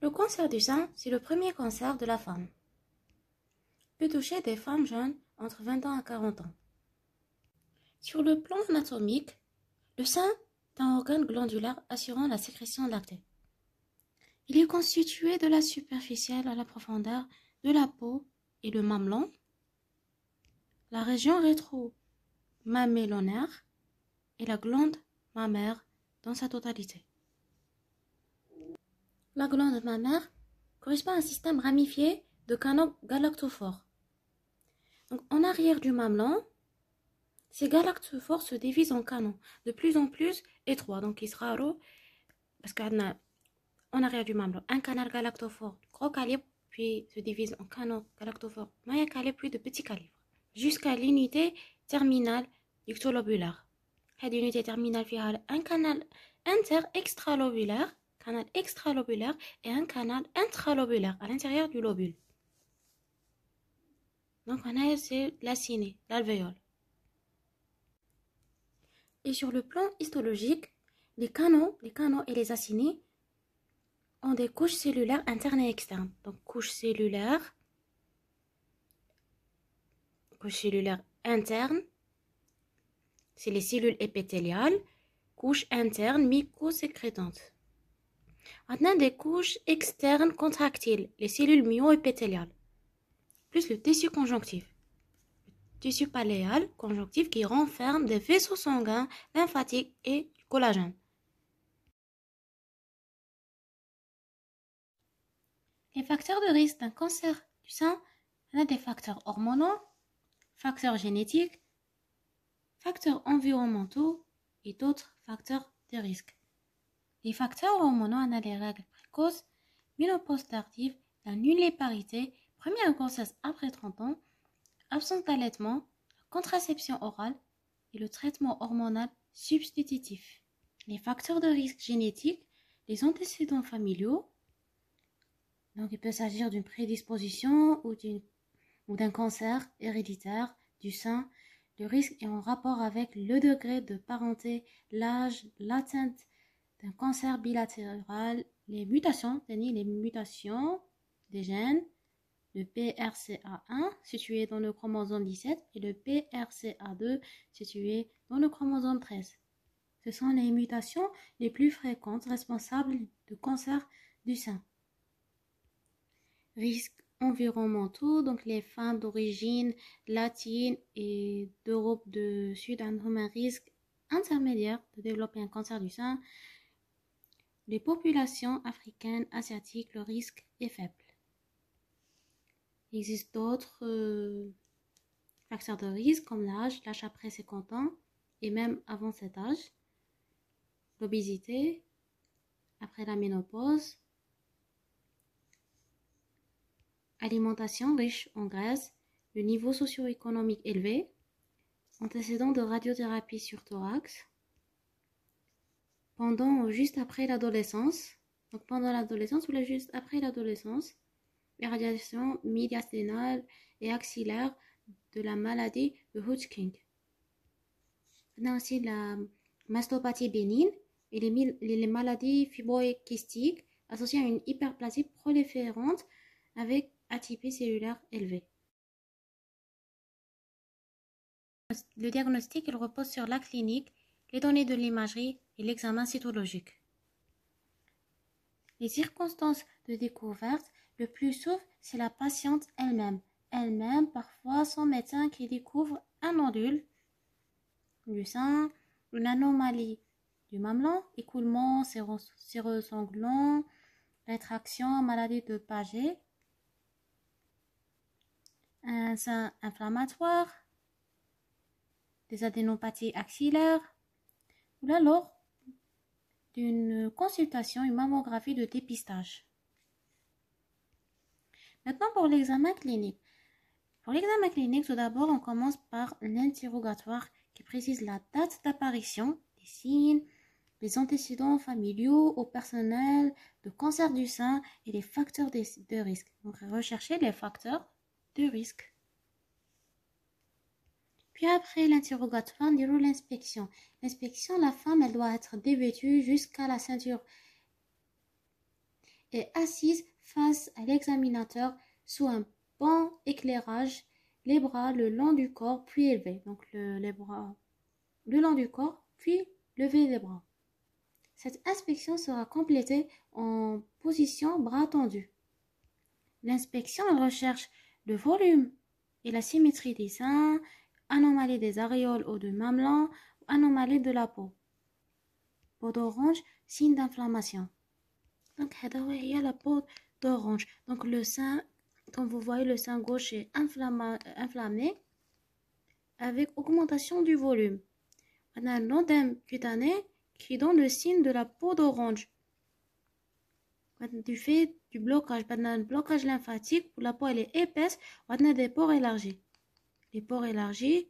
Le cancer du sein, c'est le premier cancer de la femme. Il peut toucher des femmes jeunes entre 20 ans et 40 ans. Sur le plan anatomique, le sein est un organe glandulaire assurant la sécrétion lactée. Il est constitué de la superficielle à la profondeur de la peau et le mamelon, la région rétro-mamelonnaire et la glande mammaire dans sa totalité. La glande mammaire correspond à un système ramifié de canaux galactophores. Donc, en arrière du mamelon, ces galactophores se divisent en canaux de plus en plus étroits. Donc, il sera parce qu'on a en arrière du mamelon un canal galactophore de gros calibre, puis se divise en canaux galactophores moyen calibre, puis de petit calibre, jusqu'à l'unité terminale ductolobulaire. Cette unité terminale fait un canal canal extralobulaire et un canal intralobulaire à l'intérieur du lobule. Donc on a c'est l'aciné, l'alvéole. Et sur le plan histologique, les canaux et les acinés ont des couches cellulaires internes et externes. Donc couche cellulaire interne, c'est les cellules épithéliales. Couche interne mycosécrétante. Maintenant, des couches externes contractiles, les cellules myo-épithéliales, plus le tissu conjonctif, le tissu paléal conjonctif qui renferme des vaisseaux sanguins, lymphatiques et du collagène. Les facteurs de risque d'un cancer du sein, on a des facteurs hormonaux, facteurs génétiques, facteurs environnementaux et d'autres facteurs de risque. Les facteurs hormonaux, on a les règles précoces, ménopause tardive, la nulliparité, première grossesse après 30 ans, absence d'allaitement, contraception orale et le traitement hormonal substitutif. Les facteurs de risque génétiques, les antécédents familiaux. Donc il peut s'agir d'une prédisposition ou d'un cancer héréditaire du sein. Le risque est en rapport avec le degré de parenté, l'âge, l'atteinte d'un cancer bilatéral, les mutations des gènes, le BRCA1 situé dans le chromosome 17 et le BRCA2 situé dans le chromosome 13. Ce sont les mutations les plus fréquentes responsables de cancer du sein. Risques environnementaux, donc les femmes d'origine latine et d'Europe du Sud ont un risque intermédiaire de développer un cancer du sein. Les populations africaines, asiatiques, le risque est faible. Il existe d'autres facteurs de risque comme l'âge après 50 ans et même avant cet âge, l'obésité, après la ménopause, alimentation riche en graisse, le niveau socio-économique élevé, antécédents de radiothérapie sur thorax, pendant ou juste après l'adolescence, donc pendant l'adolescence ou juste après l'adolescence, les radiations médiastinales et axillaires de la maladie de Hodgkin. On a aussi la mastopathie bénigne et les maladies fibrokystiques associées à une hyperplasie proliférante avec atypie cellulaire élevée. Le diagnostic il repose sur la clinique, les données de l'imagerie et l'examen cytologique. Les circonstances de découverte, le plus souvent, c'est la patiente elle-même. Elle-même, parfois son médecin qui découvre un nodule du sein, une anomalie du mamelon, écoulement séreux sanglant, rétraction, maladie de Paget, un sein inflammatoire, des adénopathies axillaires, ou alors d'une consultation, une mammographie de dépistage. Maintenant pour l'examen clinique. Pour l'examen clinique, tout d'abord, on commence par l'interrogatoire qui précise la date d'apparition des signes, les antécédents familiaux au personnel de cancer du sein et les facteurs de risque. Donc, rechercher les facteurs de risque. Puis après l'interrogatoire, on déroule l'inspection. L'inspection, la femme, elle doit être dévêtue jusqu'à la ceinture est assise face à l'examinateur sous un bon éclairage, les bras le long du corps, puis élevés. Donc les bras le long du corps, puis lever les bras. Cette inspection sera complétée en position bras tendus. L'inspection recherche le volume et la symétrie des seins, anomalie des aréoles ou de mamelon, anomalie de la peau. Peau d'orange, signe d'inflammation. Donc, il y a la peau d'orange. Donc, le sein, comme vous voyez, le sein gauche est inflammé avec augmentation du volume. On a un l'œdème cutané qui donne le signe de la peau d'orange. Du fait du blocage, on a un blocage lymphatique où la peau elle est épaisse, on a des pores élargis. Les pores élargis,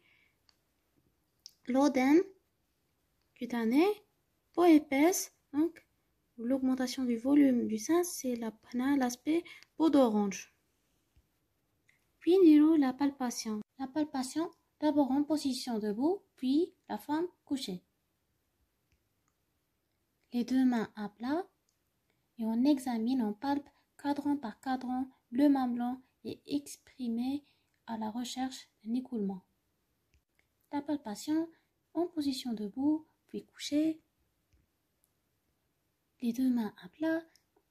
l'œdème cutané, peau épaisse, donc l'augmentation du volume du sein, c'est l'aspect peau d'orange. Puis la palpation. La palpation, d'abord en position debout, puis la femme couchée. Les deux mains à plat et on examine, on palpe cadran par cadran le mamelon et exprimé à la recherche d'un écoulement. La palpation en position debout, puis couchée. Les deux mains à plat,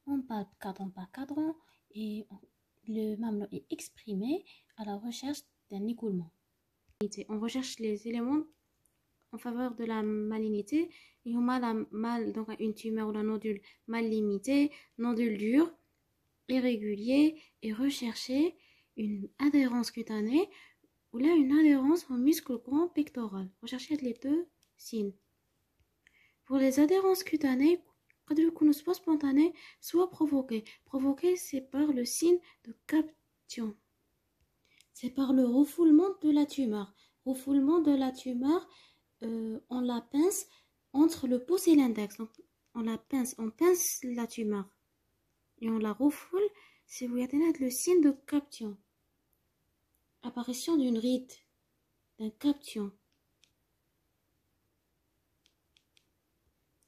on palpe cadran par cadran et le mamelon est exprimé à la recherche d'un écoulement. On recherche les éléments en faveur de la malignité. Et on a donc une tumeur ou un nodule mal limité, nodule dur, irrégulier et rechercher une adhérence cutanée ou là une adhérence au muscle grand pectoral. Recherchez les deux signes. Pour les adhérences cutanées, soit spontanées, soit provoquées. Provoquées, c'est par le signe de caption. C'est par le refoulement de la tumeur. Refoulement de la tumeur, on la pince entre le pouce et l'index. Donc, on pince la tumeur. Et on la refoule, si vous avez le signe de caption. Apparition d'une ride, d'un caption.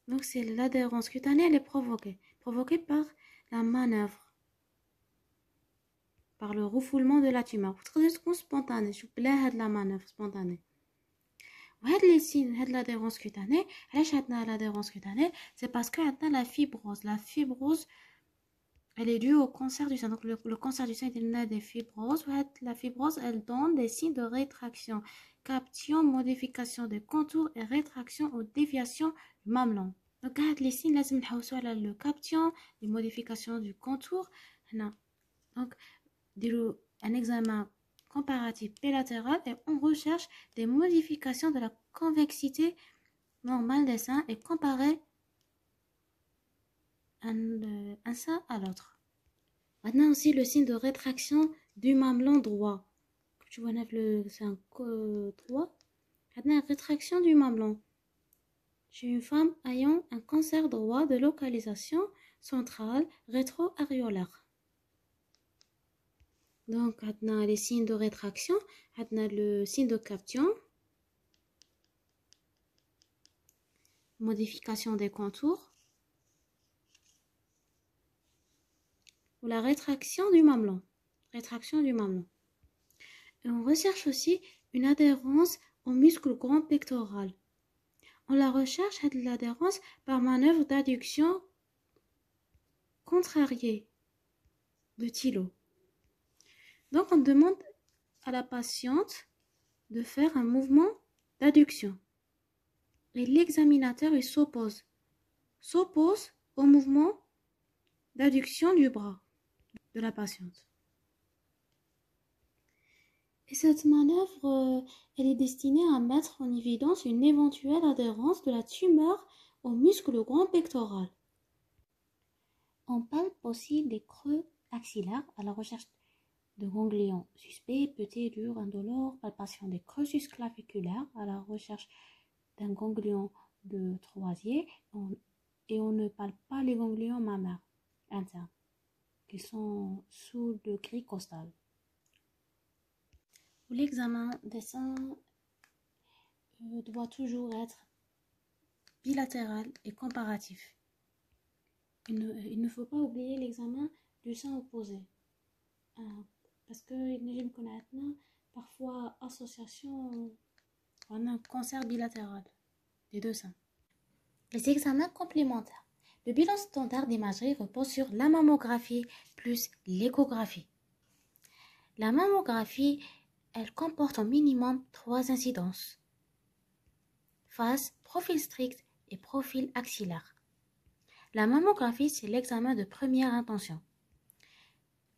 Donc, c'est l'adhérence cutanée, elle est provoquée. Provoquée par la manœuvre. Par le refoulement de la tumeur. Vous trouvez spontané. Je plaît de la manœuvre spontanée. Les signes de l'adhérence cutanée, l'adhérence cutanée, c'est parce que la fibrose. La fibrose, elle est due au cancer du sein. Donc, le cancer du sein, il a des fibroses. La fibrose, elle donne des signes de rétraction. Caption, modification des contours et rétraction ou déviation du mamelon. Donc, les signes, le caption, les modifications du contour. Donc, un examen comparatif bilatéral et on recherche des modifications de la convexité normale des seins et comparer un sein à l'autre. Maintenant aussi le signe de rétraction du mamelon droit. Tu vois le sein droit. Maintenant rétraction du mamelon. Chez une femme ayant un cancer droit de localisation centrale rétro-aréolaire. Donc, on a les signes de rétraction, on a le signe de caption, modification des contours, ou la rétraction du mamelon. Rétraction du mamelon. Et on recherche aussi une adhérence au muscle grand pectoral. On la recherche à l'adhérence par manœuvre d'adduction contrariée de Thillot. Donc, on demande à la patiente de faire un mouvement d'adduction. Et l'examinateur s'oppose au mouvement d'adduction du bras de la patiente. Et cette manœuvre, elle est destinée à mettre en évidence une éventuelle adhérence de la tumeur au muscle grand pectoral. On palpe aussi des creux axillaires à la recherche de ganglions suspects, petits, durs, indolores, palpation des creux susclaviculaires à la recherche d'un ganglion de Troisier et on ne palpe pas les ganglions mammaires internes qui sont sous le gris costal. L'examen des seins doit toujours être bilatéral et comparatif. il ne faut pas oublier l'examen du sein opposé. Parce que nous connaissons parfois association en un cancer bilatéral des deux seins. Les examens complémentaires. Le bilan standard d'imagerie repose sur la mammographie plus l'échographie. La mammographie, elle comporte au minimum 3 incidences: face, profil strict et profil axillaire. La mammographie, c'est l'examen de première intention.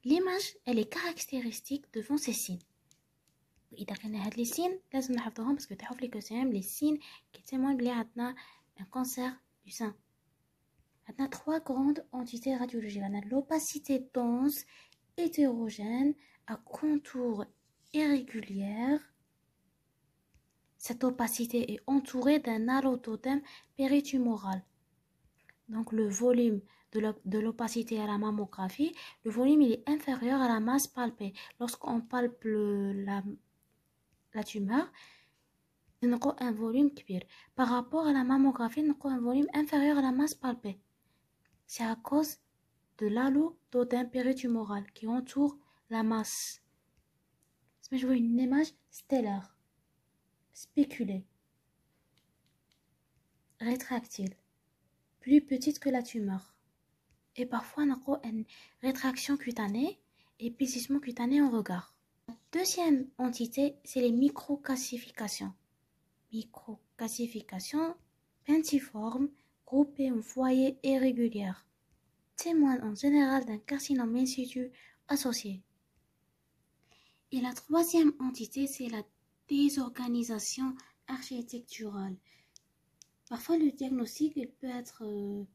L'image, elle est caractéristique devant ces signes. إذا كان هاد les signes لازم نحفظوهم parce que تحفظ لي كسام les signes qui témoignent بلي عندنا un cancer du sein. On a 3 grandes entités radiologiques. On a l'opacité dense, hétérogène, à contours irréguliers. Cette opacité est entourée d'un halo totem péritumoral. Donc le volume de l'opacité à la mammographie, le volume il est inférieur à la masse palpée. Lorsqu'on palpe la tumeur, on a un volume kbir. Par rapport à la mammographie, on a un volume inférieur à la masse palpée. C'est à cause de l'halo totem péritumoral qui entoure la masse. Je vois une image stellaire, spéculée, rétractile, plus petite que la tumeur. Et parfois, on a une rétraction cutanée et épaississement cutané en regard. La deuxième entité, c'est les microcalcifications. Microcalcifications pentiformes, groupées en foyers irrégulières, témoignent en général d'un carcinome in situ associé. Et la troisième entité, c'est la désorganisation architecturale. Parfois, le diagnostic il peut être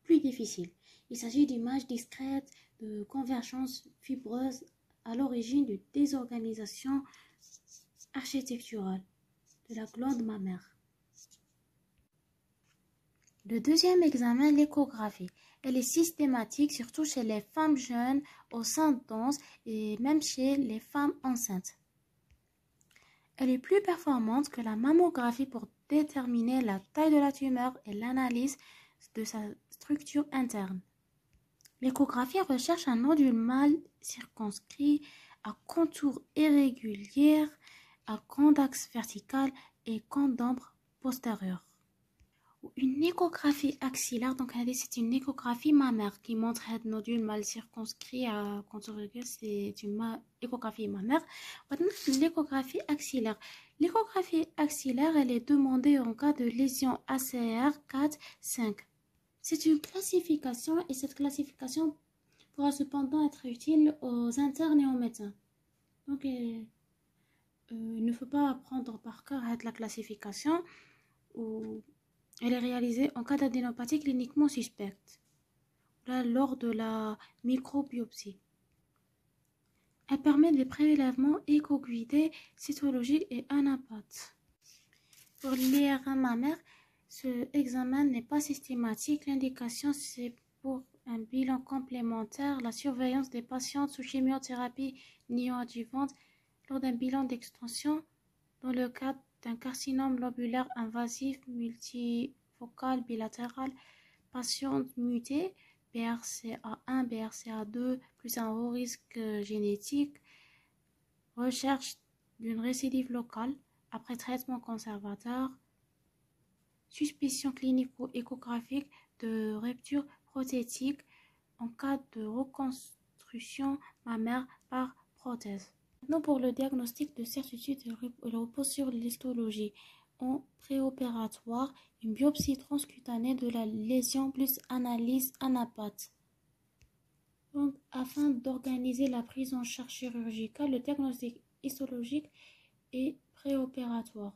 plus difficile. Il s'agit d'images discrètes de convergence fibreuse à l'origine de désorganisation architecturale de la glande mammaire. Le deuxième examen, l'échographie. Elle est systématique, surtout chez les femmes jeunes au sein dense et même chez les femmes enceintes. Elle est plus performante que la mammographie pour déterminer la taille de la tumeur et l'analyse de sa structure interne. L'échographie recherche un nodule mal circonscrit à contours irréguliers, à grand axe vertical et camp d'ombre postérieur. Une échographie axillaire, donc c'est une échographie mammaire qui montre un nodule mal circonscrit à contour irrégulier, c'est une échographie mammaire. L'échographie axillaire. L'échographie axillaire, elle est demandée en cas de lésion ACR 4-5. C'est une classification et cette classification pourra cependant être utile aux internes et aux médecins. Donc, il ne faut pas apprendre par cœur la classification ou elle est réalisée en cas d'adénopathie cliniquement suspecte, là, lors de la microbiopsie. Elle permet des prélèvements échoguidés, cytologiques et anapathes. Pour l'IRM mammaire, ce examen n'est pas systématique. L'indication, c'est pour un bilan complémentaire, la surveillance des patientes sous chimiothérapie néoadjuvante lors d'un bilan d'extension dans le cadre d'un carcinome lobulaire invasif multifocal bilatéral, patiente mutée, BRCA1, BRCA2, plus un haut risque génétique, recherche d'une récidive locale après traitement conservateur, suspicion clinico-échographique de rupture prothétique en cas de reconstruction mammaire par prothèse. Maintenant, pour le diagnostic de certitude, il repose sur l'histologie en préopératoire, une biopsie transcutanée de la lésion plus analyse anapathe. Donc, afin d'organiser la prise en charge chirurgicale, le diagnostic histologique est préopératoire.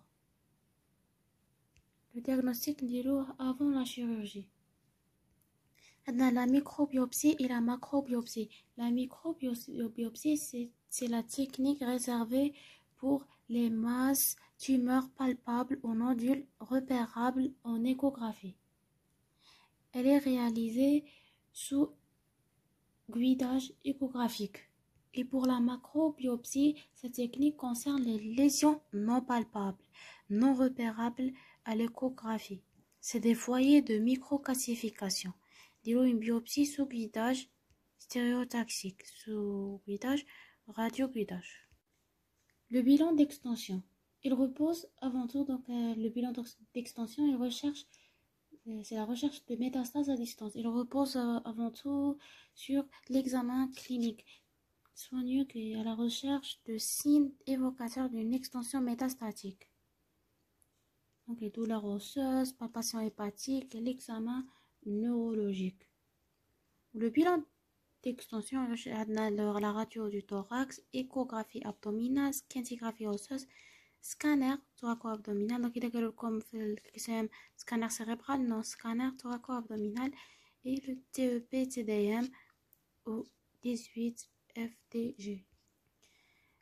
Le diagnostic avant la chirurgie. La microbiopsie et la macrobiopsie. La microbiopsie, c'est la technique réservée pour les masses tumeurs palpables ou nodules repérables en échographie. Elle est réalisée sous guidage échographique. Et pour la macrobiopsie, cette technique concerne les lésions non palpables, non repérables à l'échographie. C'est des foyers de microcalcification. Dilo une biopsie sous guidage stéréotaxique, sous guidage radio-guidage. Le bilan d'extension. Il repose avant tout, donc le bilan d'extension, c'est la recherche de métastases à distance. Il repose avant tout sur l'examen clinique soigneux et à la recherche de signes évocateurs d'une extension métastatique. Donc les douleurs osseuses, palpation hépatique et l'examen neurologique. Le bilan d'extension, la radio du thorax, échographie abdominale, scintigraphie osseuse, scanner thoraco-abdominal. Donc il y a comme le scanner cérébral, non, scanner thoraco-abdominal et le TEP-TDM au 18 FDG.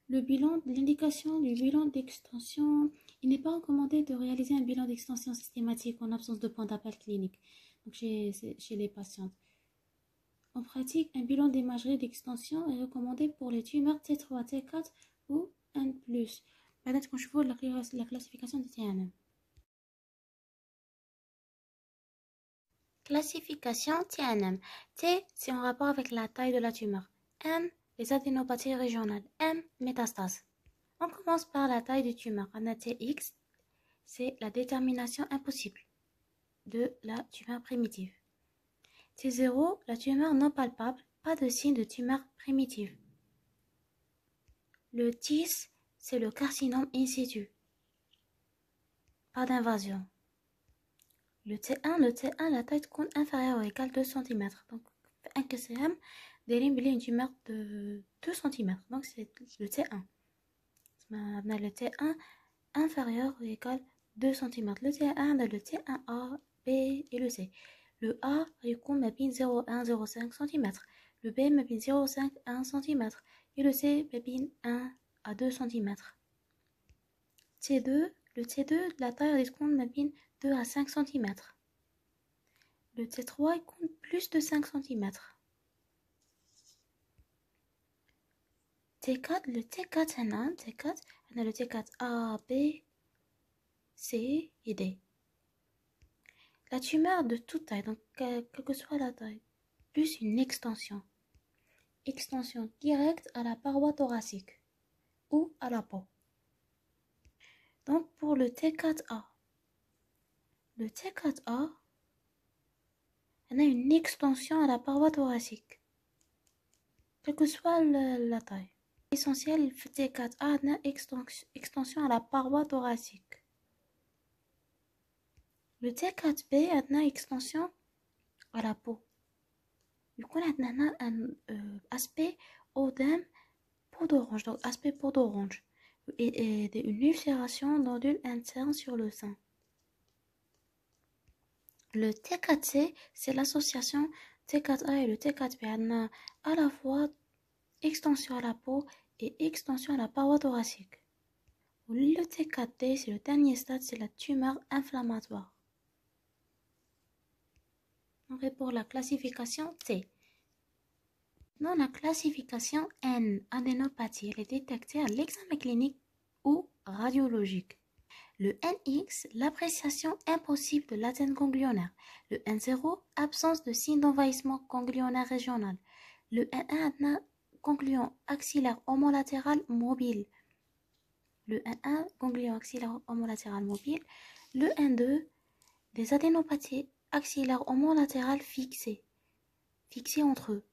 L'indication du bilan d'extension. Il n'est pas recommandé de réaliser un bilan d'extension systématique en absence de point d'appel clinique, donc chez les patientes. En pratique, un bilan d'imagerie d'extension est recommandé pour les tumeurs T3, T4 ou N+. Peut-être qu'on voit la classification de TNM. Classification TNM. T, c'est en rapport avec la taille de la tumeur. N, les adénopathies régionales. M, métastase. On commence par la taille du tumeur. En TX, c'est la détermination impossible de la tumeur primitive. T0, la tumeur non palpable, pas de signe de tumeur primitive. Le TIS, c'est le carcinome in situ. Pas d'invasion. Le T1, la taille de cône inférieure ou égale 2 cm. Donc, 1 kcm délime une tumeur de 2 cm. Donc, c'est le T1. Le T1 inférieur ou égal 2 cm. Le T1, le T1A, B et le C. Le A, il compte 0,1-0,5 cm. Le B, 0,5-1 cm. Et le C, 1 à 2 cm. T2, le T2, la taille il compte 2 à 5 cm. Le T3, il compte plus de 5 cm. T4, le T4, c'est un T4, on a le T4 A, B, C et D. La tumeur de toute taille, donc quelle que soit la taille, plus une extension. Extension directe à la paroi thoracique ou à la peau. Donc pour le T4A, on a une extension à la paroi thoracique, quelle que soit la taille. L'essentiel T4A a une extension à la paroi thoracique. Le T4B a une extension à la peau. Du coup, on a un aspect odème peau d'orange, donc aspect peau d'orange, et une ulcération nodule interne sur le sein. Le T4C, c'est l'association T4A et le T4B. On a à la fois extension à la peau et extension à la paroi thoracique. Le T4D, c'est le dernier stade, c'est la tumeur inflammatoire. Donc pour la classification T. Dans la classification N, adénopathie, elle est détectée à l'examen clinique ou radiologique. Le NX, l'appréciation impossible de l'atteinte ganglionnaire. Le N0, absence de signe d'envahissement ganglionnaire régional. Le N1, ganglion axillaire homolatéral mobile. Le N1, ganglion axillaire homolatéral mobile. Le N2, des adénopathies axillaires homolatérales fixées entre eux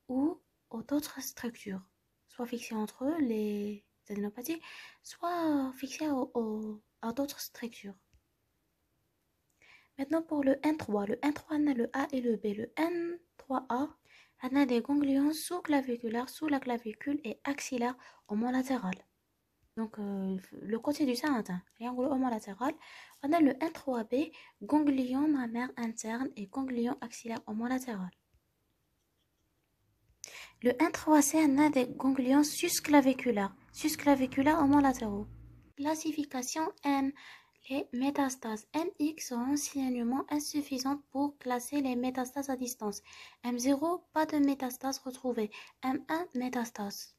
ou d'autres structures, soit fixées entre eux, les adénopathies, soit fixées à d'autres structures. Maintenant pour le N3. Le N3 on a le A et le B. Le N3A on a des ganglions sous-claviculaires, sous la clavicule et axillaire homolatéral. Donc le côté du sein atteint, triangle homolatéral. On a le N3B, ganglion mammaire interne et ganglion axillaire homolatéral. Le N3C on a des ganglions susclaviculaires homolatéraux. Classification N. Les métastases MX ont un signalement insuffisant pour classer les métastases à distance. M0, pas de métastases retrouvées. M1, métastase.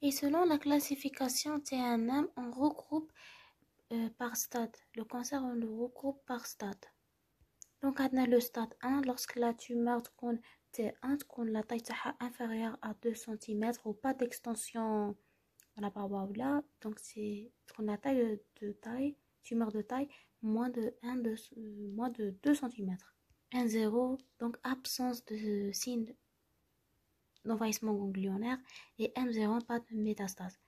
Et selon la classification TNM, on regroupe par stade. Le cancer, on le regroupe par stade. Donc, on a le stade 1, lorsque la tumeur compte T1, compte la taille inférieure à 2 cm ou pas d'extension à la paroi là. Donc, c'est la taille de taille, tumeur de taille, moins de 2 cm. 1,0, donc absence de signe d'envahissement ganglionnaire. Et M0, pas de métastase.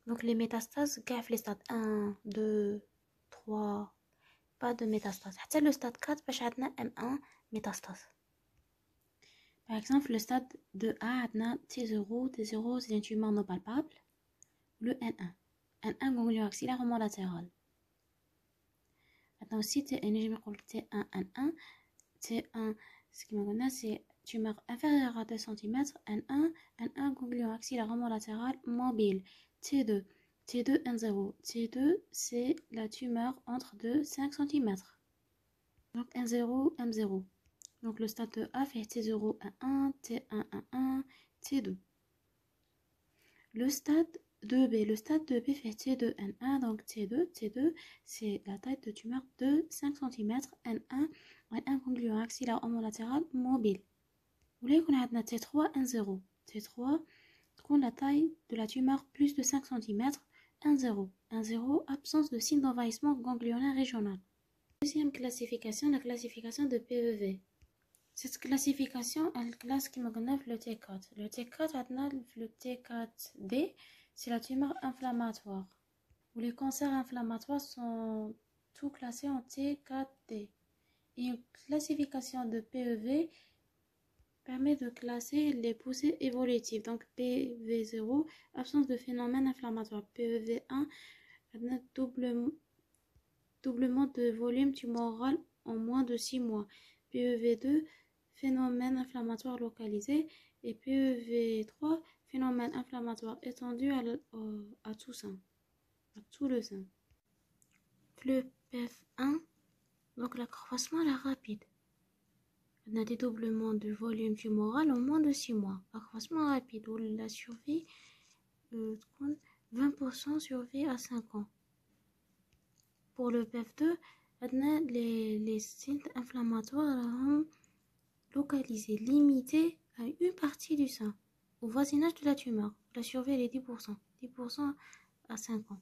Donc, les métastases, gaffe les stades 1, 2, 3, pas de métastase. C'est le stade 4, parce qu'on a M1 métastase. Par exemple, le stade 2A, on a T0. T0, c'est une tumeur non palpable. Le N1. N1, ganglion axillaire homolatéral. Maintenant aussi, T1, N1. T1, ce qui me c'est tumeur inférieure à 2 cm. N1, ganglion axillaire homolatéral mobile. T2, N0. T2, c'est la tumeur entre 2 et 5 cm. Donc N0, M0. Donc le stade de A fait T0, N1, T1, N1, T2. Le stade 2B, fait T2, N1, donc T2, c'est la taille de tumeur de 5 cm, N1, ganglion axillaire homolatéral mobile. Vous voyez qu'on a T3, N0. T3, la taille de la tumeur plus de 5 cm, N0, absence de signe d'envahissement ganglionnaire régional. Deuxième classification, la classification de PEV. Cette classification, elle classe qui me connaît le T4. Le T4, le T4D, c'est la tumeur inflammatoire. Où les cancers inflammatoires sont tous classés en T4D. Et une classification de PEV permet de classer les poussées évolutives. Donc PEV0, absence de phénomène inflammatoire. PEV1, doublement de volume tumoral en moins de 6 mois. PEV2, phénomène inflammatoire localisé. Et PEV3, phénomène inflammatoire étendu à tout sein, à tout le sein. Le PEV1, donc l'accroissement rapide. On a des doublements de volume tumoral en moins de 6 mois. Accroissement rapide, où la survie, 20% survie à 5 ans. Pour le PEV2, les signes inflammatoires sont localisés, limités à une partie du sein, au voisinage de la tumeur. La survie est 10%, 10% à 5 ans.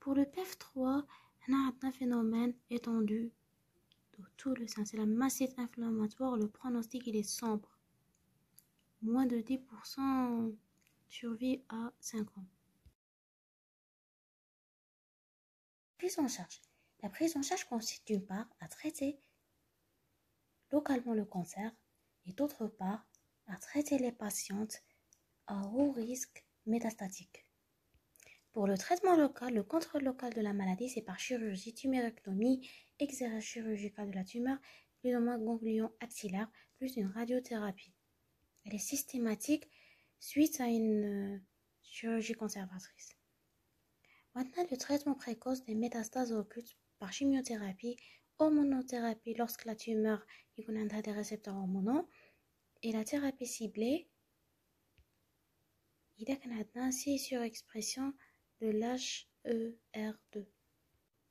Pour le PEV3, on a un phénomène étendu de tout le sein. C'est la mastite inflammatoire, le pronostic il est sombre. Moins de 10% survie à 5 ans. Prise en charge. La prise en charge consiste d'une part à traiter localement le cancer et d'autre part à traiter les patientes à haut risque métastatique. Pour le traitement local, le contrôle local de la maladie, c'est par chirurgie, tumérectomie, exérèse chirurgicale de la tumeur, plus ou moins ganglion axillaire, plus une radiothérapie. Elle est systématique suite à une chirurgie conservatrice. Maintenant, le traitement précoce des métastases occultes par chimiothérapie, hormonothérapie lorsque la tumeur a des récepteurs hormonaux, et la thérapie ciblée, il y a une surexpression de l'HER2.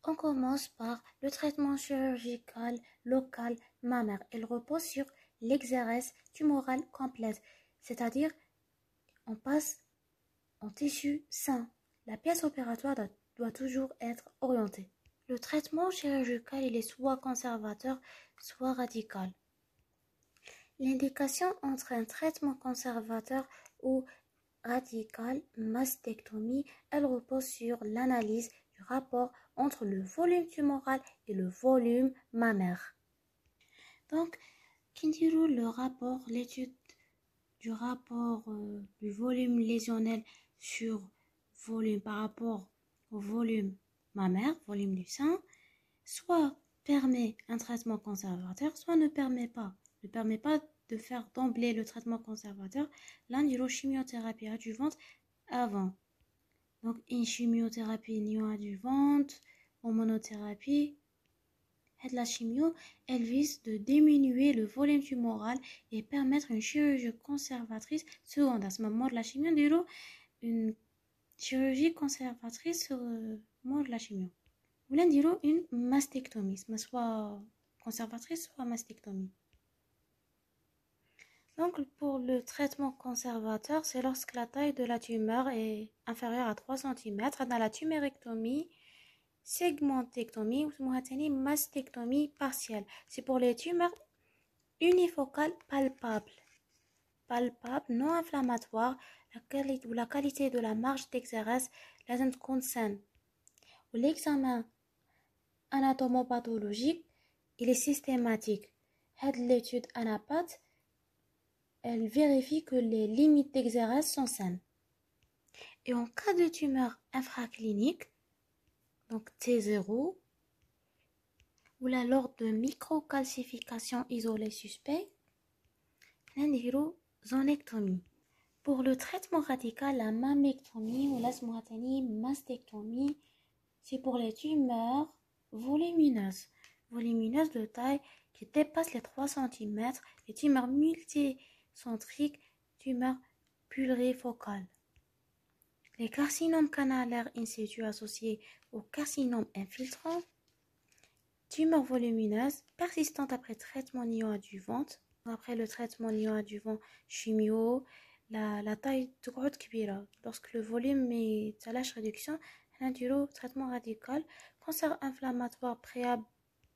On commence par le traitement chirurgical local mammaire. Il repose sur l'exérèse tumorale complète, c'est-à-dire on passe en tissu sain. La pièce opératoire doit toujours être orientée. Le traitement chirurgical il est soit conservateur, soit radical. L'indication entre un traitement conservateur ou radical, mastectomie, elle repose sur l'analyse du rapport entre le volume tumoral et le volume mammaire. Donc, Kindirou, l'étude du rapport du volume lésionnel sur volume par rapport au volume mammaire, volume du sein, soit permet un traitement conservateur, soit ne permet pas de faire d'emblée le traitement conservateur, l'angilochimiothérapie adjuvante avant. Donc, une chimiothérapie néoadjuvante, hormonothérapie, et la chimio, elle vise de diminuer le volume tumoral et permettre une chirurgie conservatrice secondaire. À ce moment de la chimio, une chirurgie conservatrice sur le moment de la chimio. Ou là, une mastectomie, soit conservatrice, soit mastectomie. Donc, pour le traitement conservateur, c'est lorsque la taille de la tumeur est inférieure à 3 cm. Dans la tumérectomie, segmentectomie ou mastectomie partielle. C'est pour les tumeurs unifocales palpables, non inflammatoires, la qualité de la marge d'exérèse, لازم تكون saine. L'examen anatomopathologique, il est systématique. L'étude ANAPAT, elle vérifie que les limites d'exérèse sont saines. Et en cas de tumeur infraclinique, donc T0, ou là lors de microcalcification isolée suspecte, on a zonectomie. Pour le traitement radical, la mammectomie ou la mastectomie, c'est pour les tumeurs volumineuses de taille qui dépassent les 3 cm, les tumeurs multicentriques, tumeurs plurifocales. Les carcinomes canalaires in situ associés au carcinome infiltrant, tumeurs volumineuses persistantes après traitement néoadjuvante. Après le traitement néoadjuvant chimio, la taille de grande kbira. Lorsque le volume est à la réduction, on a du traitement radical. Cancer inflammatoire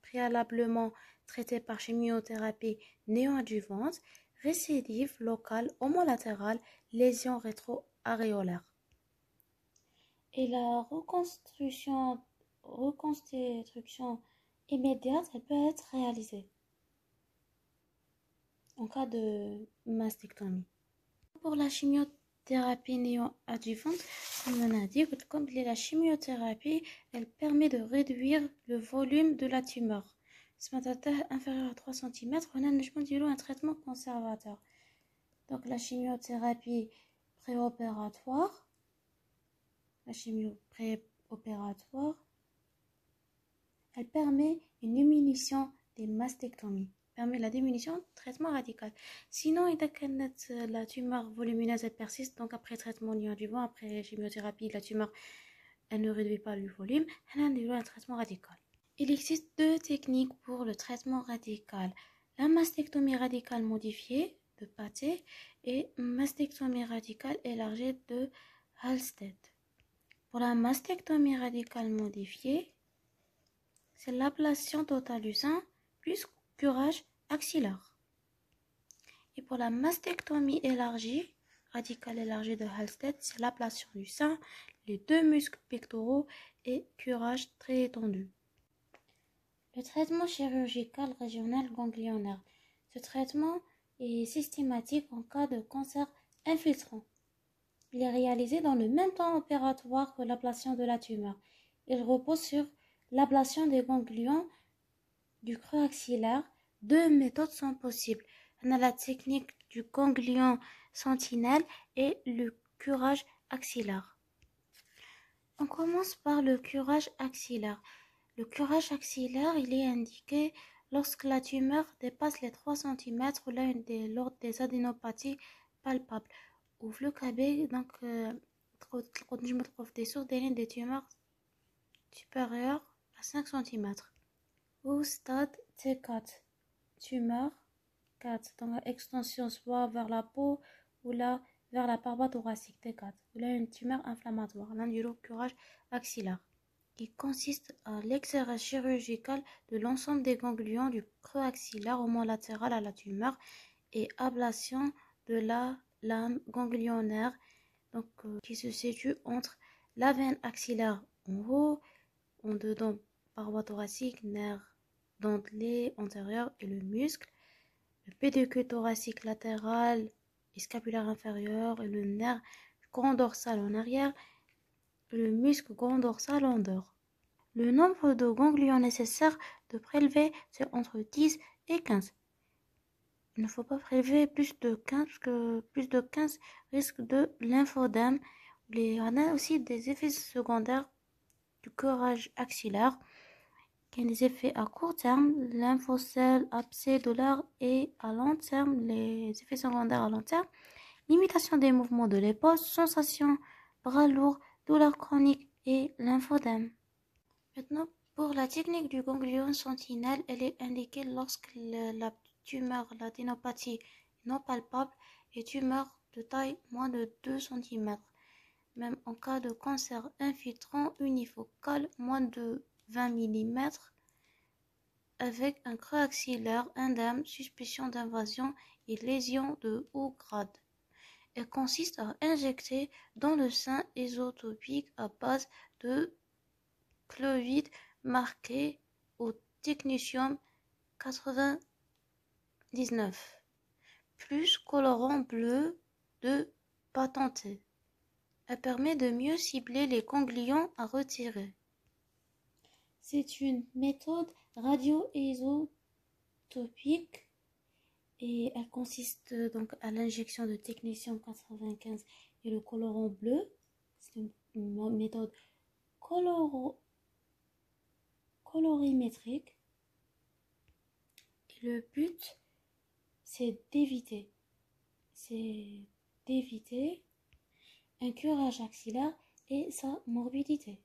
préalablement traité par chimiothérapie néoadjuvante, récidive locale homolatérale, lésion rétro-aréolaire. Et la reconstruction immédiate, elle peut être réalisée en cas de mastectomie. Pour la chimiothérapie néoadjuvante, comme on a dit, comme la chimiothérapie, elle permet de réduire le volume de la tumeur. Si la taille inférieure à 3 cm, on a un traitement conservateur. Donc la chimiothérapie préopératoire, elle permet une diminution des mastectomies. Permet la diminution du traitement radical. Sinon, la tumeur volumineuse elle persiste, donc après traitement néoadjuvant, après chimiothérapie, la tumeur elle ne réduit pas le volume, elle a un traitement radical. Il existe deux techniques pour le traitement radical. La mastectomie radicale modifiée de Pathé et mastectomie radicale élargie de Halsted. Pour la mastectomie radicale modifiée, c'est l'ablation totale du sein plus curage axillaire. Et pour la mastectomie élargie, radicale élargie de Halsted, c'est l'ablation du sein, les deux muscles pectoraux et curage très étendu. Le traitement chirurgical régional ganglionnaire. Ce traitement est systématique en cas de cancer infiltrant. Il est réalisé dans le même temps opératoire que l'ablation de la tumeur. Il repose sur l'ablation des ganglions du creux axillaire. Deux méthodes sont possibles. On a la technique du ganglion sentinelle et le curage axillaire. On commence par le curage axillaire. Le curage axillaire, il est indiqué lorsque la tumeur dépasse les 3 cm lors des adénopathies palpables. Ou le KB, donc, je me trouve des sources des tumeurs supérieures à 5 cm. Au stade T4, tumeur 4, donc extension soit vers la peau ou là vers la paroi thoracique T4. Ou là une tumeur inflammatoire, curage axillaire. Il consiste à l'exérèse chirurgical de l'ensemble des ganglions du creux axillaire homolatéral à la tumeur et ablation de la lame ganglionnaire donc, qui se situe entre la veine axillaire en haut, en dedans, paroi thoracique, nerf dentelé antérieur et le muscle, le pédicule thoracique latéral et scapulaire inférieur et le nerf grand dorsal en arrière, le muscle grand dorsal en dehors. Le nombre de ganglions nécessaires de prélever, c'est entre 10 et 15. Il ne faut pas prélever plus de 15 parce que plus de 15 risque de lymphodème. On a aussi des effets secondaires du curage axillaire qui ont des effets à court terme, lymphocèle, abcès, douleur et à long terme, les effets secondaires à long terme, limitation des mouvements de l'épaule, sensation, bras lourds, douleur chronique et lymphodème. Maintenant, Pour la technique du ganglion sentinelle, elle est indiquée lorsque la tumeur, l'adénopathie non palpable et tumeur de taille moins de 2 cm. Même en cas de cancer infiltrant unifocal moins de 20 mm, avec un creux axillaire, indème, suspicion d'invasion et lésion de haut grade. Elle consiste à injecter dans le sein isotopique à base de clovide marqué au technétium 99, plus colorant bleu de patenté. Elle permet de mieux cibler les ganglions à retirer. C'est une méthode radio-isotopique et elle consiste donc à l'injection de technétium 95 et le colorant bleu. C'est une méthode colorimétrique. Et le but, c'est d'éviter un curage axillaire et sa morbidité.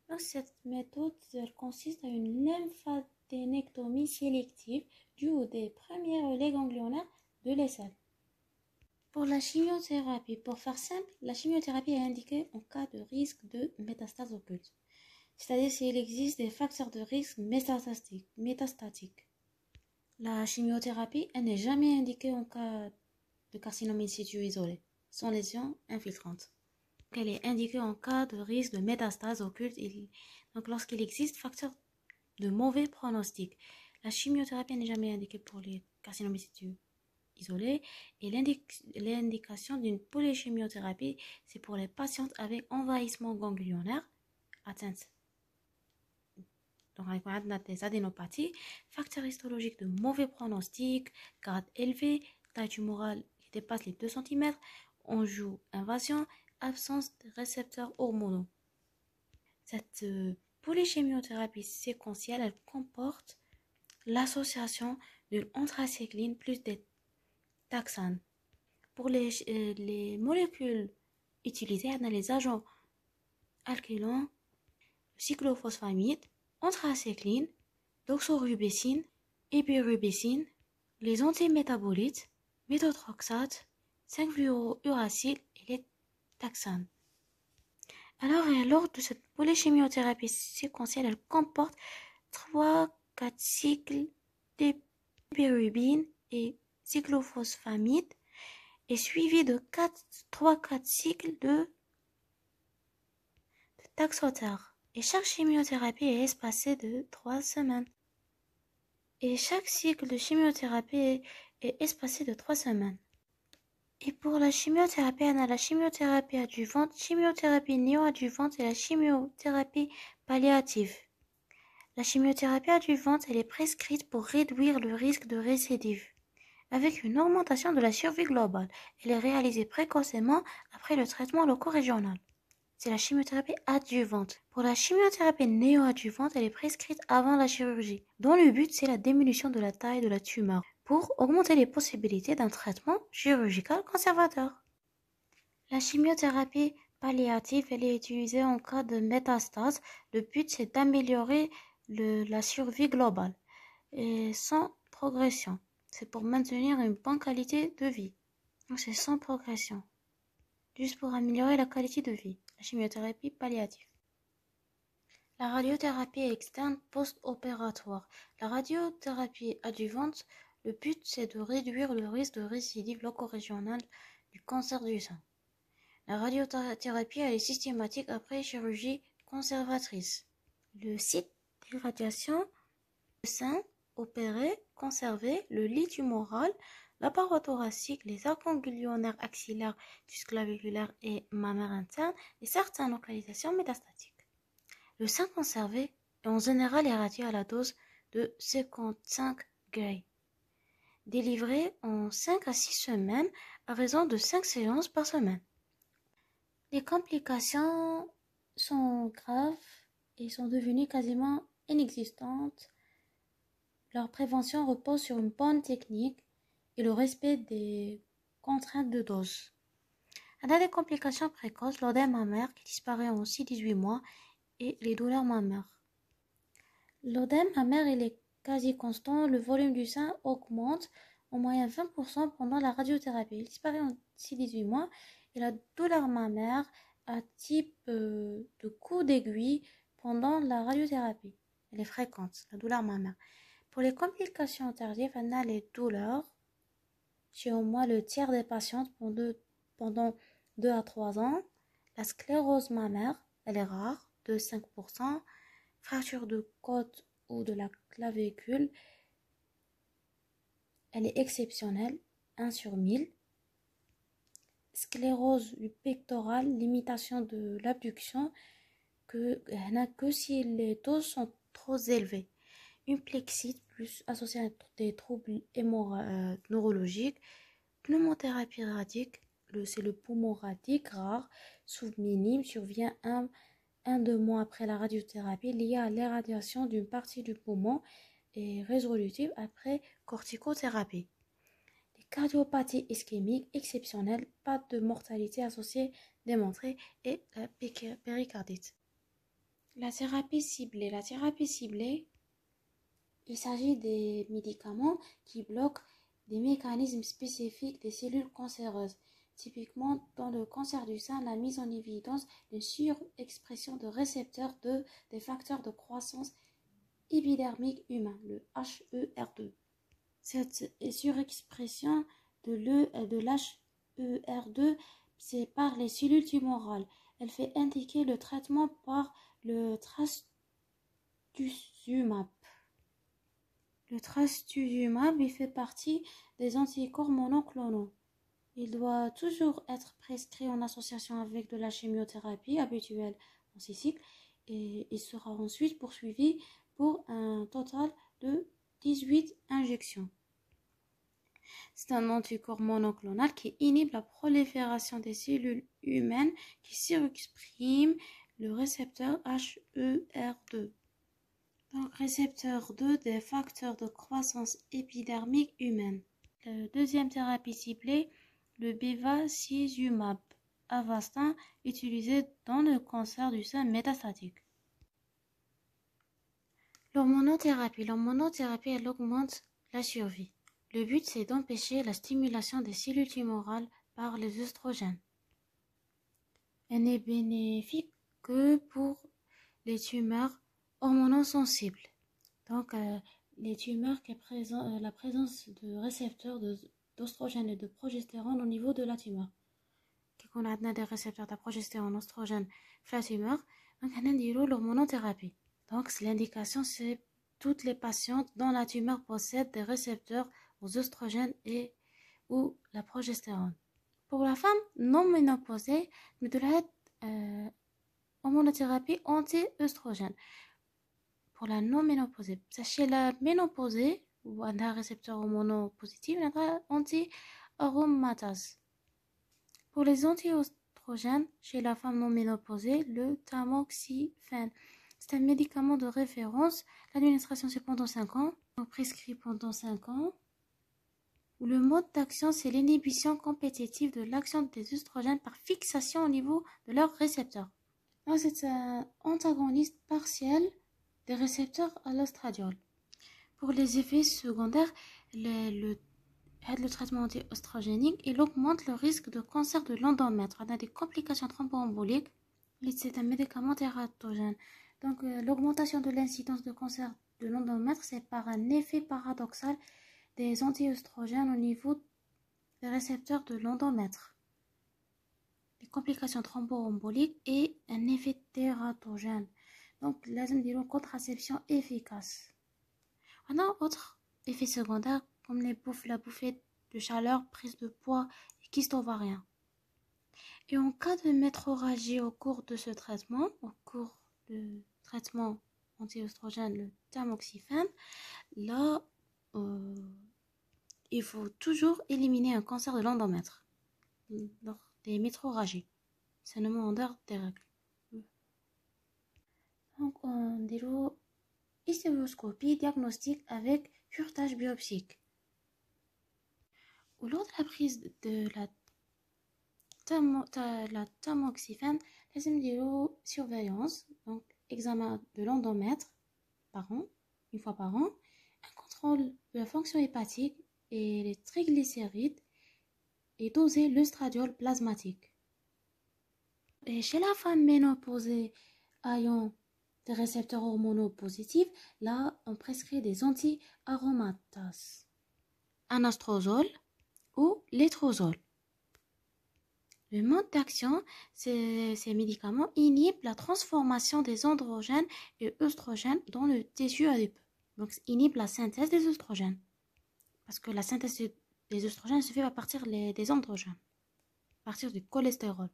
Donc, cette méthode elle consiste à une lymphadenectomie sélective due au des premiers relais ganglionnaires de l'aisselle. Pour la chimiothérapie, pour faire simple, la chimiothérapie est indiquée en cas de risque de métastase occulte, c'est-à-dire s'il existe des facteurs de risque métastatiques. La chimiothérapie elle n'est jamais indiquée en cas de carcinome in situ isolé, sans lésion infiltrante. Elle est indiquée en cas de risque de métastase occulte, donc lorsqu'il existe facteur de mauvais pronostic. La chimiothérapie n'est jamais indiquée pour les carcinomes in situ isolés et l'indication d'une polychimiothérapie, c'est pour les patientes avec envahissement ganglionnaire, atteinte donc on a des adénopathies, facteurs histologiques de mauvais pronostic, grade élevé, taille tumorale qui dépasse les 2 cm, enjou invasion, absence de récepteurs hormonaux. Cette polychimiothérapie séquentielle, elle comporte l'association d'une anthracycline plus des taxanes. Pour les molécules utilisées, on a les agents alkylants, cyclophosphamide, anthracycline, doxorubicine, épirubicine, les antimétabolites, méthotrexate, 5-fluorouracil et les taxanes. Alors, lors de cette polychimiothérapie séquentielle, elle comporte 3-4 cycles d'épirubine et cyclophosphamide et suivi de 3-4 cycles de taxotere. Et chaque chimiothérapie est espacée de 3 semaines. Et chaque cycle de chimiothérapie est espacé de 3 semaines. Et pour la chimiothérapie, on a la chimiothérapie adjuvante, chimiothérapie néoadjuvante et la chimiothérapie palliative. La chimiothérapie adjuvante, elle est prescrite pour réduire le risque de récidive, avec une augmentation de la survie globale. Elle est réalisée précocement après le traitement loco-régional. C'est la chimiothérapie adjuvante. Pour la chimiothérapie néoadjuvante, elle est prescrite avant la chirurgie, dont le but c'est la diminution de la taille de la tumeur, pour augmenter les possibilités d'un traitement chirurgical conservateur. La chimiothérapie palliative, elle est utilisée en cas de métastase. Le but c'est d'améliorer la survie globale et sans progression. C'est pour maintenir une bonne qualité de vie. Donc c'est sans progression, juste pour améliorer la qualité de vie. La chimiothérapie palliative. La radiothérapie externe post-opératoire. La radiothérapie adjuvante, le but c'est de réduire le risque de récidive loco-régionale du cancer du sein. La radiothérapie elle est systématique après chirurgie conservatrice. Le site d'irradiation, le sein opéré, conservé, le lit tumoral, la paroi thoracique, les arcs ganglionnaires axillaires, jusclaviculaires et mammaires internes et certaines localisations métastatiques. Le sein conservé est en général irradié à la dose de 55 Gray, délivré en 5 à 6 semaines à raison de 5 séances par semaine. Les complications sont graves et sont devenues quasiment inexistantes. Leur prévention repose sur une bonne technique et le respect des contraintes de dose. On a des complications précoces, l'œdème mammaire qui disparaît en 6-18 mois et les douleurs mammaires. L'œdème mammaire il est quasi constant, le volume du sein augmente en moyenne 20% pendant la radiothérapie. Il disparaît en 6-18 mois et la douleur mammaire à type de coup d'aiguille pendant la radiothérapie. Elle est fréquente, la douleur mammaire. Pour les complications tardives, on a les douleurs chez au moins le tiers des patientes pendant 2 à 3 ans. La sclérose mammaire, elle est rare, de 5%. Fracture de côte ou de la clavicule, elle est exceptionnelle, 1 sur 1000. Sclérose du pectoral, limitation de l'abduction, n'a que si les doses sont trop élevées. Une plexite plus associée à des troubles neurologiques. Pneumothérapie radique, c'est le poumon radique rare, sous-minime, survient 1-2 mois après la radiothérapie liée à l'irradiation d'une partie du poumon et résolutive après corticothérapie. Les cardiopathies ischémiques exceptionnelles, pas de mortalité associée démontrée et la péricardite. La thérapie ciblée, il s'agit des médicaments qui bloquent des mécanismes spécifiques des cellules cancéreuses. Typiquement, dans le cancer du sein, la mise en évidence d'une surexpression de récepteurs des facteurs de croissance épidermique humain, le HER2. Cette surexpression de l'HER2, c'est par les cellules tumorales. Elle fait indiquer le traitement par le trastuzumab. Le trastuzumab fait partie des anticorps monoclonaux. Il doit toujours être prescrit en association avec de la chimiothérapie habituelle en 6 cycles et il sera ensuite poursuivi pour un total de 18 injections. C'est un anticorps monoclonal qui inhibe la prolifération des cellules humaines qui surexpriment le récepteur HER2. Donc, récepteur 2 des facteurs de croissance épidermique humaine. La deuxième thérapie ciblée, le bevacizumab Avastin, utilisé dans le cancer du sein métastatique. L'hormonothérapie, elle augmente la survie. Le but, c'est d'empêcher la stimulation des cellules tumorales par les œstrogènes. Elle n'est bénéfique que pour les tumeurs hormonosensibles. Donc, les tumeurs qui présentent la présence de récepteurs d'oestrogène et de progestérone au niveau de la tumeur. Quand on a des récepteurs de progestérone, oestrogène, la tumeur, donc on a l'hormonothérapie. Donc, l'indication, c'est toutes les patientes dont la tumeur possède des récepteurs aux oestrogènes ou la progestérone. Pour la femme non ménopausée, il doit être hormonothérapie anti-œstrogène. Pour la non ménopausée, chez la ménopausée, ou un récepteur hormonopositif, il y a anti-aromatase. Pour les anti-oestrogènes, chez la femme non ménopausée, le tamoxifène. C'est un médicament de référence. L'administration, c'est pendant 5 ans. On prescrit pendant 5 ans. Le mode d'action, c'est l'inhibition compétitive de l'action des œstrogènes par fixation au niveau de leurs récepteurs. C'est un antagoniste partiel des récepteurs à l'ostradiol. Pour les effets secondaires, le traitement anti-oestrogénique, il augmente le risque de cancer de l'endomètre. On a des complications thromboemboliques. C'est un médicament tératogène. Donc, l'augmentation de l'incidence de cancer de l'endomètre, c'est par un effet paradoxal des anti-œstrogènes au niveau des récepteurs de l'endomètre. Les complications thromboemboliques et un effet tératogène. Donc, lazim dire une contraception efficace. On a autres effets secondaires comme la bouffée de chaleur, prise de poids et kyste ovarien. Et en cas de métrorragie au cours de ce traitement, au cours du traitement anti-œstrogène, le tamoxifène, là, il faut toujours éliminer un cancer de l'endomètre lors des métrorragies. C'est un demandeur des règles. Donc, on dit hystéoscopie diagnostique avec curetage biopsique. Au lors de la prise de la tamoxifène, les surveillance, donc examen de l'endomètre par an, une fois par an, un contrôle de la fonction hépatique et les triglycérides et doser l'œstradiol plasmatique. Et chez la femme ménopausée ayant des récepteurs hormonaux positifs, là, on prescrit des anti-aromatases, anastrozole ou létrozole. Le mode d'action, ces médicaments inhibent la transformation des androgènes et œstrogènes dans le tissu adipeux. Donc, inhibent la synthèse des œstrogènes. Parce que la synthèse des œstrogènes se fait à partir des androgènes, à partir du cholestérol.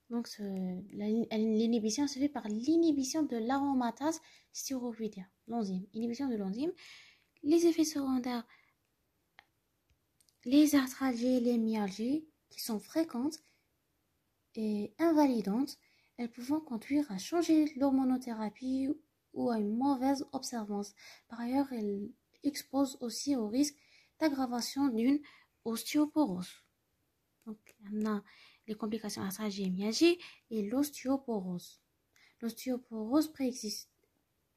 Donc, l'inhibition se fait par l'inhibition de l'aromatase stéroïdea, l'enzyme. Inhibition de l'enzyme. Les effets secondaires, les arthralgies et les myalgies, qui sont fréquentes et invalidantes, elles pouvant conduire à changer l'hormonothérapie ou à une mauvaise observance. Par ailleurs, elles exposent aussi au risque d'aggravation d'une ostéoporose. Donc, on a les complications arthralgie et myalgie et l'ostéoporose. L'ostéoporose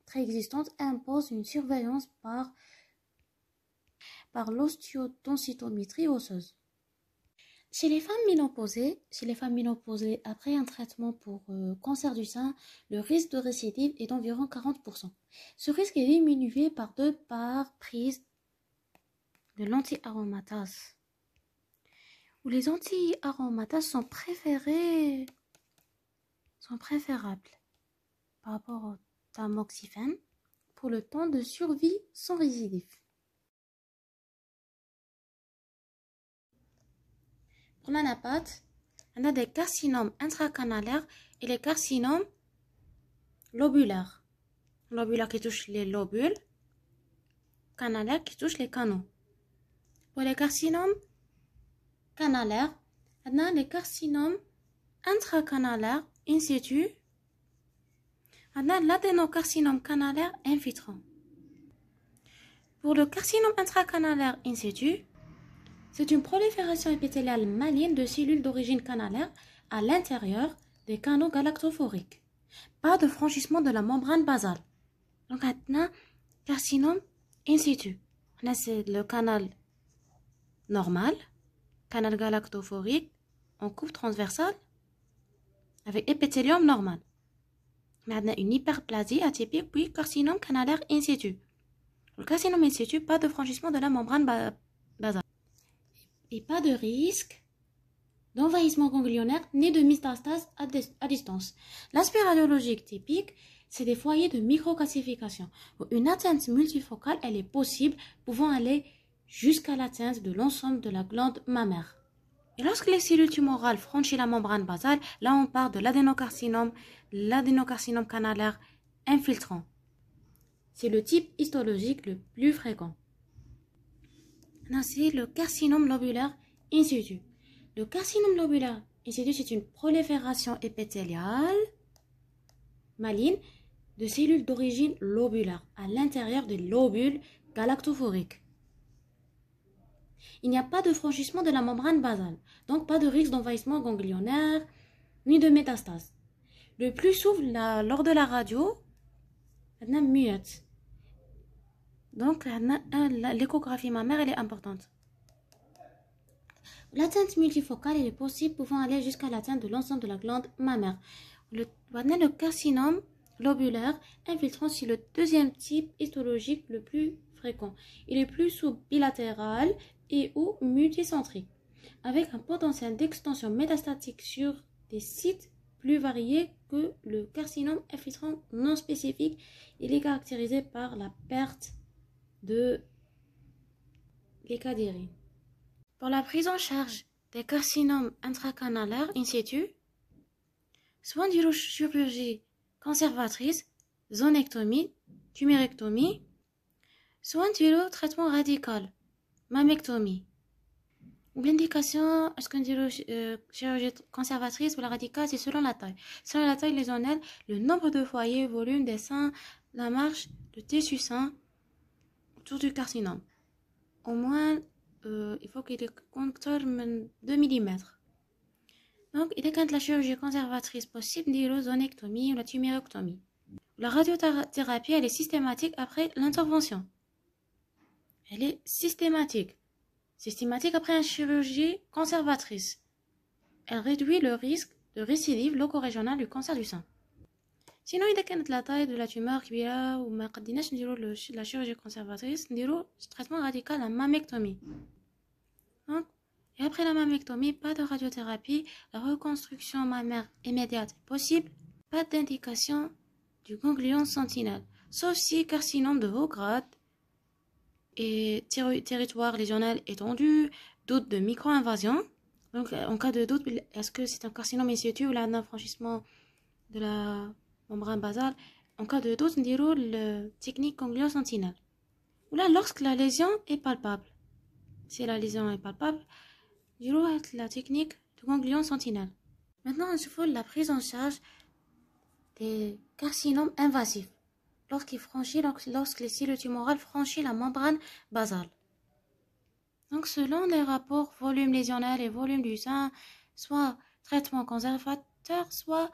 préexistante impose une surveillance par l'ostéodensitométrie osseuse. Chez les femmes ménopausées après un traitement pour cancer du sein, le risque de récidive est d'environ 40%. Ce risque est diminué par prise de l'anti-aromatase. Où les anti-aromatases sont préférables par rapport au tamoxifène pour le temps de survie sans récidive. Pour l'anapathe, on a des carcinomes intracanalaires et les carcinomes lobulaires. Lobulaires qui touchent les lobules, canalaires qui touchent les canaux. Pour les carcinomes canalaires, on a les carcinomes intracanalaires in situ. On a l'adénocarcinome canalaire infiltrant. Pour le carcinome intracanalaire in situ, c'est une prolifération épithéliale maligne de cellules d'origine canalaire à l'intérieur des canaux galactophoriques. Pas de franchissement de la membrane basale. Donc, on a carcinome in situ. C'est le canal normal, canal galactophorique en coupe transversale avec épithélium normal. Mais on a une hyperplasie atypique puis carcinome canalaire in situ. Le carcinome in situ, pas de franchissement de la membrane basale. Et pas de risque d'envahissement ganglionnaire ni de métastase à distance. L'aspect radiologique typique, c'est des foyers de microcalcification. Une atteinte multifocale, elle est possible, pouvant aller jusqu'à l'atteinte de l'ensemble de la glande mammaire. Et lorsque les cellules tumorales franchissent la membrane basale, là on parle de l'adénocarcinome canalaire infiltrant. C'est le type histologique le plus fréquent. C'est le carcinome lobulaire in situ. Le carcinome lobulaire in situ, c'est une prolifération épithéliale maligne de cellules d'origine lobulaire à l'intérieur des lobules galactophoriques. Il n'y a pas de franchissement de la membrane basale, donc pas de risque d'envahissement ganglionnaire ni de métastase. Le plus souvent, lors de la radio, on a muette. Donc, l'échographie mammaire, elle est importante. L'atteinte multifocale est possible, pouvant aller jusqu'à l'atteinte de l'ensemble de la glande mammaire. Le carcinome lobulaire infiltrant, c'est le deuxième type histologique le plus fréquent. Il est plus bilatéral et ou multicentrique, avec un potentiel d'extension métastatique sur des sites plus variés que le carcinome infiltrant non spécifique. Il est caractérisé par la perte de l'écadirine. Pour la prise en charge des carcinomes intracanalaires in situ, soins de chirurgie conservatrice, zonectomie, tumérectomie, soins de traitement radical, mammectomie. L'indication, est-ce qu'on dit chirurgie conservatrice ou la radicale, c'est selon la taille. Selon la taille lésionnelle, le nombre de foyers, volume des seins, la marge de tissu sain autour du carcinome. Au moins, il faut qu'il ait compteur de 2 mm. Donc, il y a quand la chirurgie conservatrice possible, dit la zonectomie ou la tumérectomie. La radiothérapie, elle est systématique après l'intervention. Elle est systématique. Systématique après une chirurgie conservatrice. Elle réduit le risque de récidive loco-régionale du cancer du sein. Sinon, إذا كانت la taille de la tumeur كبيرة وما قديناش نديرو la chirurgie conservatrice, نديرو traitement radical, la mammectomie. Donc, et après la mammectomie, pas de radiothérapie, la reconstruction mammaire immédiate est possible, pas d'indication du ganglion sentinelle, sauf si carcinome de haut grade et territoire lésionnel étendu, doute de micro-invasion. Donc, en cas de doute, est-ce que c'est un carcinome in situ ou là un franchissement de la membrane basale? En cas de doute, on dirait la technique ganglion sentinelle. Ou là, lorsque la lésion est palpable. Si la lésion est palpable, on dirait la technique du ganglion sentinelle. Maintenant, il faut la prise en charge des carcinomes invasifs lorsque les cellules tumorales franchissent la membrane basale. Donc, selon les rapports volume lésionnel et volume du sein, soit traitement conservateur, soit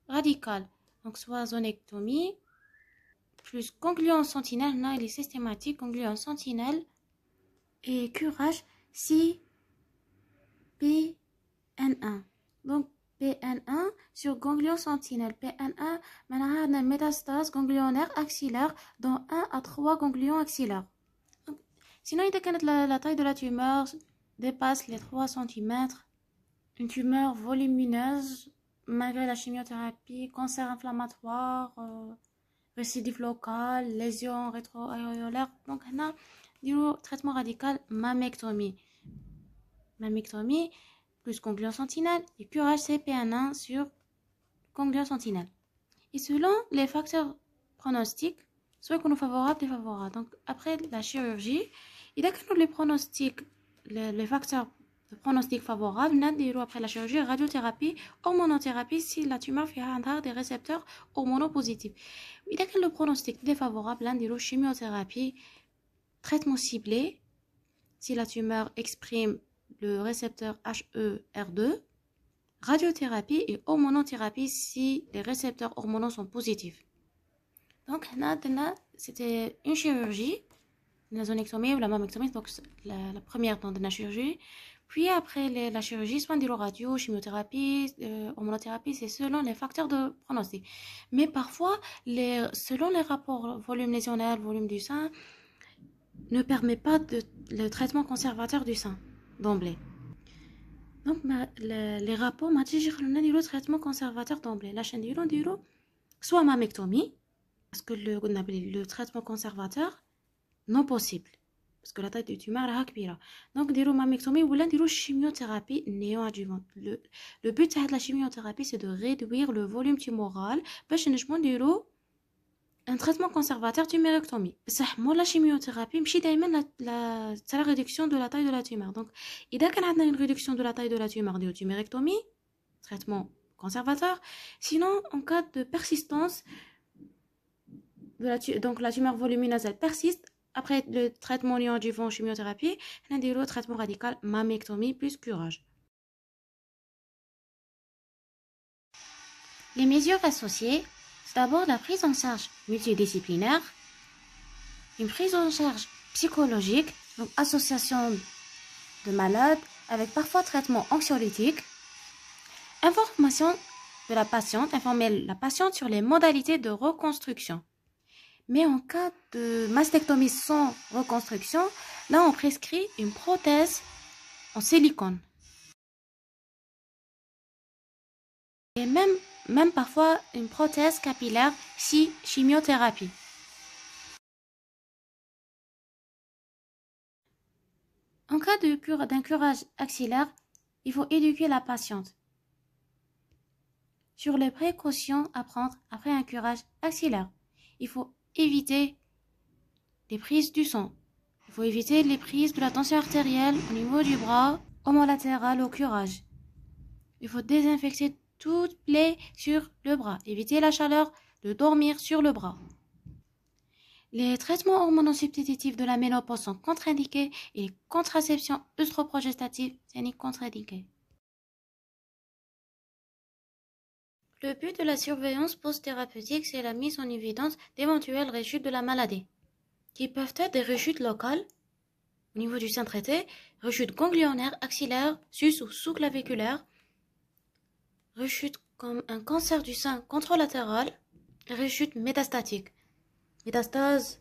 radical. Donc, soit zonectomie, plus ganglion sentinelle, là, il est systématique, ganglion sentinelle, et curage si PN1. Donc, PN1 sur ganglion sentinelle. PN1, maintenant, on a une métastase ganglionnaire axillaire dans 1 à 3 ganglions axillaires. Donc, sinon, la taille de la tumeur dépasse les 3 cm, une tumeur volumineuse, malgré la chimiothérapie, cancer inflammatoire, récidive locale, lésion rétro-aréolaire. Donc, on a du traitement radical, mammectomie. Mammectomie plus ganglion sentinelle et curage CPN1 sur ganglion sentinelle. Et selon les facteurs pronostiques, soit qu'on est favorable, défavorable. Donc, après la chirurgie, il y a que les pronostics, les facteurs de pronostic favorables, après la chirurgie, radiothérapie, hormonothérapie, si la tumeur fait un des récepteurs hormonopositifs. Il y a que le pronostic défavorable, chimiothérapie, traitement ciblé, si la tumeur exprime le récepteur HER2, radiothérapie et hormonothérapie si les récepteurs hormonaux sont positifs. Donc, c'était une chirurgie, la zonectomie ou la mammectomie, donc la première dans la chirurgie. Puis après la chirurgie, soins de radio, chimiothérapie, hormonothérapie, c'est selon les facteurs de pronostic. Mais parfois, selon les rapports volume lésionnel, volume du sein, ne permet pas le traitement conservateur du sein d'emblée. Donc, les rapports m'ont dit que le traitement conservateur d'emblée. La chaîne du soit mammectomie, parce que le traitement conservateur non possible, parce que la taille du tumeur est grande. Donc, dire mammectomie ou dire chimiothérapie néoadjuvante. Le but de la chimiothérapie, c'est de réduire le volume tumoral, parce que nous dire un traitement conservateur tumérectomie. Moi, la chimiothérapie, je c'est la réduction de la taille de la tumeur. Donc, il y a une réduction de la taille de la tumeur de tumérectomie, traitement conservateur. Sinon, en cas de persistance, donc la tumeur volumineuse, elle persiste. Après le traitement néoadjuvant chimiothérapie, on a le traitement radical mammectomie plus curage. Les mesures associées, c'est d'abord la prise en charge multidisciplinaire, une prise en charge psychologique, donc association de malades avec parfois traitement anxiolytique, information de la patiente, informer la patiente sur les modalités de reconstruction. Mais en cas de mastectomie sans reconstruction, là on prescrit une prothèse en silicone. Et même parfois une prothèse capillaire si chimiothérapie. En cas d'un curage axillaire, il faut éduquer la patiente sur les précautions à prendre après un curage axillaire. Il faut éviter les prises du sang. Il faut éviter les prises de la tension artérielle au niveau du bras homolatéral au curage. Il faut désinfecter toute plaie sur le bras. Éviter la chaleur de dormir sur le bras. Les traitements hormonosubstitutifs de la ménopause sont contre-indiqués et les contraceptions œstroprogestatives sont contre-indiquées. Le but de la surveillance post-thérapeutique, c'est la mise en évidence d'éventuelles rechutes de la maladie, qui peuvent être des rechutes locales, au niveau du sein traité, rechutes ganglionnaires, axillaires, sus- ou sous-claviculaires, rechutes comme un cancer du sein contralatéral, et rechutes métastatiques, métastase,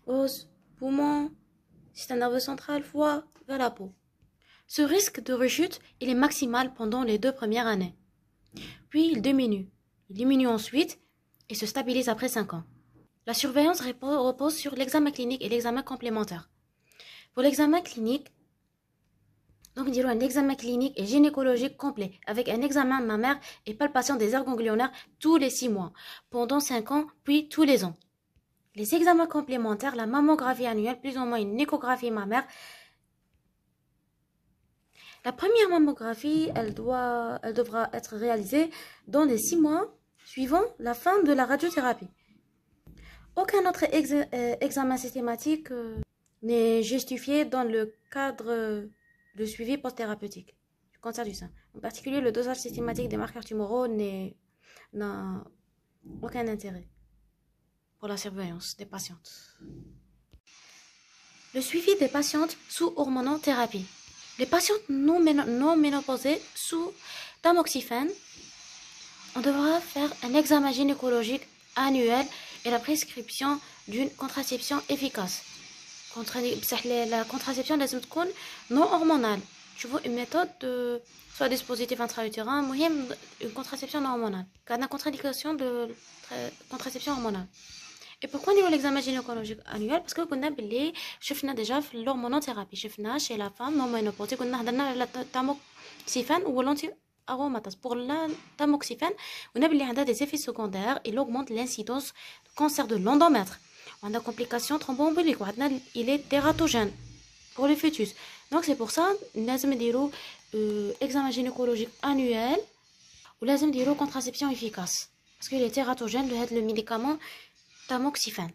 os, poumon, système nerveux central, foie, vers la peau. Ce risque de rechute, il est maximal pendant les 2 premières années. Puis il diminue. Il diminue ensuite et se stabilise après 5 ans. La surveillance repose sur l'examen clinique et l'examen complémentaire. Pour l'examen clinique, donc nous dirons un examen clinique et gynécologique complet avec un examen mammaire et palpation des aires ganglionnaires tous les 6 mois, pendant 5 ans, puis tous les ans. Les examens complémentaires, la mammographie annuelle, plus ou moins une échographie mammaire. La première mammographie, elle devra être réalisée dans les 6 mois suivant la fin de la radiothérapie. Aucun autre examen systématique n'est justifié dans le cadre de suivi post-thérapeutique du cancer du sein. En particulier, le dosage systématique des marqueurs tumoraux n'a aucun intérêt pour la surveillance des patientes. Le suivi des patientes sous hormonothérapie. Les patientes non ménopausées sous tamoxifène, on devra faire un examen gynécologique annuel et la prescription d'une contraception efficace. La contraception doit être non hormonale. Je veux une méthode soit dispositif intra-utérin, une contraception non hormonale. Car il y a une contre-indication de contraception hormonale. Et pourquoi on a l'examen gynécologique annuel? Parce que on a déjà l'hormonothérapie. Chez la femme non ménopausée, on a la tamoxifène ou l'anti-aromatase. Pour la tamoxifène, on a des effets secondaires. Il augmente l'incidence de cancer de l'endomètre. On a complications thromboemboliques. Il est tératogène pour le fœtus. Donc c'est pour ça qu'on a examen gynécologique annuel ou lazim dire contraception efficace. Parce qu'il est tératogène, le médicament tamoxifène.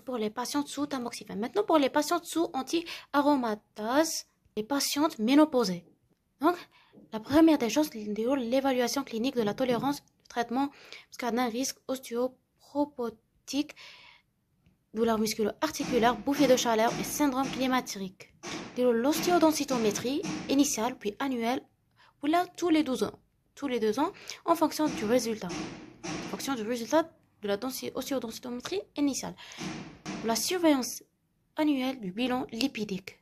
Pour les patientes sous tamoxifène. Maintenant, pour les patientes sous anti-aromatase, les patientes ménopausées. Donc, la première des choses, c'est l'évaluation clinique de la tolérance du traitement, parce qu'il y a un risque ostéoporotique, douleur musculo-articulaire, bouffée de chaleur et syndrome climatique. L'ostéodensitométrie initiale puis annuelle, ou là tous les 2 ans. Tous les 2 ans, en fonction du résultat. En fonction du résultat de la ostéodensitométrie initiale. La surveillance annuelle du bilan lipidique.